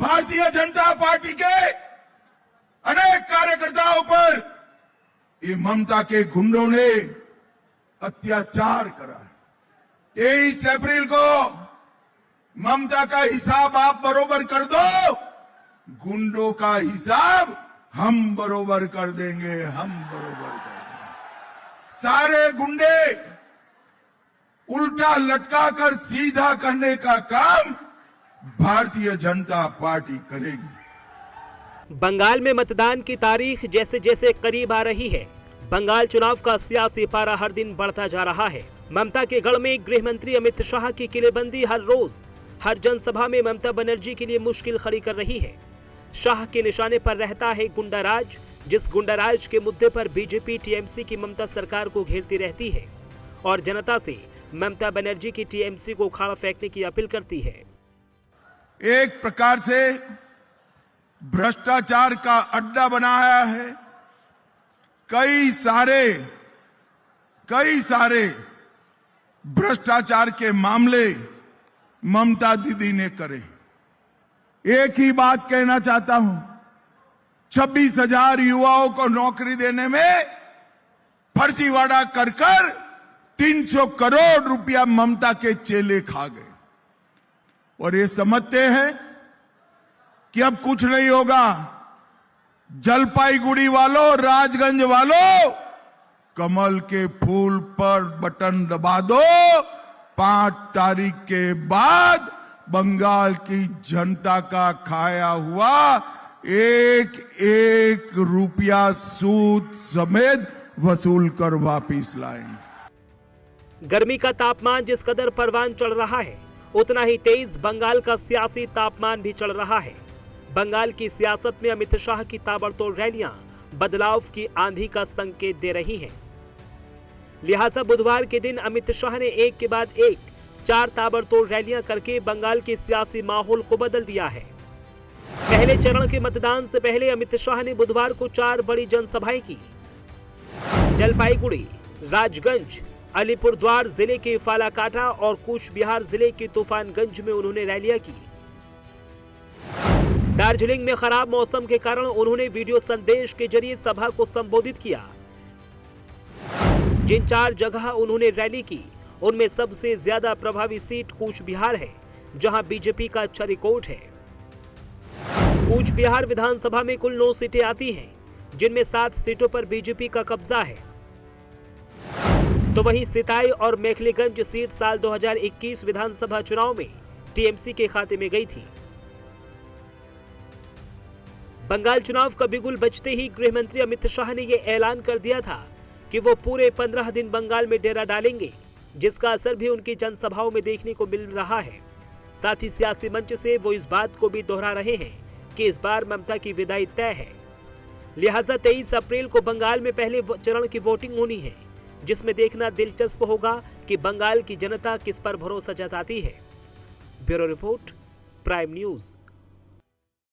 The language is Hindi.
भारतीय जनता पार्टी के अनेक कार्यकर्ताओं पर ये ममता के गुंडों ने अत्याचार करा। 23 अप्रैल को ममता का हिसाब आप बरोबर कर दो, गुंडों का हिसाब हम बरोबर कर देंगे, हम बरोबर कर देंगे। सारे गुंडे उल्टा लटका कर सीधा करने का काम भारतीय जनता पार्टी करेगी। बंगाल में मतदान की तारीख जैसे जैसे करीब आ रही है, बंगाल चुनाव का सियासी पारा हर दिन बढ़ता जा रहा है। ममता के गढ़ में गृह मंत्री अमित शाह की किलेबंदी हर रोज हर जनसभा में ममता बनर्जी के लिए मुश्किल खड़ी कर रही है। शाह के निशाने पर रहता है गुंडाराज, जिस गुंडाराज के मुद्दे पर बीजेपी टीएमसी की ममता सरकार को घेरती रहती है और जनता से ममता बनर्जी की टीएमसी को उखाड़ फेंकने की अपील करती है। एक प्रकार से भ्रष्टाचार का अड्डा बनाया है। कई सारे भ्रष्टाचार के मामले ममता दीदी ने करे। एक ही बात कहना चाहता हूं, 26,000 युवाओं को नौकरी देने में फर्जीवाड़ा कर 300 करोड़ रुपया ममता के चेले खा गए और ये समझते हैं कि अब कुछ नहीं होगा। जलपाईगुड़ी वालों, राजगंज वालों, कमल के फूल पर बटन दबा दो, 5 तारीख के बाद बंगाल की जनता का खाया हुआ एक रुपया सूद समेत वसूल कर वापिस लाएंगे। गर्मी का तापमान जिस कदर परवान चढ़ रहा है, उतना ही तेज बंगाल का सियासी तापमान भी चढ़ रहा है। बंगाल की सियासत में अमित शाह की ताबड़तोड़ रैलियां बदलाव की आंधी का संकेत दे रही हैं। लिहाजा बुधवार के दिन अमित शाह ने एक के बाद एक 4 ताबड़तोड़ रैलियां करके बंगाल के सियासी माहौल को बदल दिया है। पहले चरण के मतदान से पहले अमित शाह ने बुधवार को 4 बड़ी जनसभाएं की। जलपाईगुड़ी, राजगंज, अलीपुरद्वार जिले के फालाकाटा और कूच बिहार जिले के तूफानगंज में उन्होंने रैलियां की। दार्जिलिंग में खराब मौसम के कारण उन्होंने वीडियो संदेश के जरिए सभा को संबोधित किया। जिन 4 जगह उन्होंने रैली की, उनमें सबसे ज्यादा प्रभावी सीट कूच बिहार है, जहां बीजेपी का अच्छा रिकॉर्ड है। कूच बिहार विधानसभा में कुल 9 सीटें आती हैं, जिनमें 7 सीटों पर बीजेपी का कब्जा है। तो वहीं सिताई और मेखलीगंज सीट साल 2021 विधानसभा चुनाव में टीएमसी के खाते में गई थी। बंगाल चुनाव का बिगुल बजते ही गृह मंत्री अमित शाह ने यह ऐलान कर दिया था कि वो पूरे 15 दिन बंगाल में डेरा डालेंगे, जिसका असर भी उनकी जनसभाओं में देखने को मिल रहा है। साथ ही सियासी मंच से वो इस बात को भी दोहरा रहे हैं कि इस बार ममता की विदाई तय है। लिहाजा 23 अप्रैल को बंगाल में पहले चरण की वोटिंग होनी है, जिसमें देखना दिलचस्प होगा कि बंगाल की जनता किस पर भरोसा जताती है। Bureau report, prime news.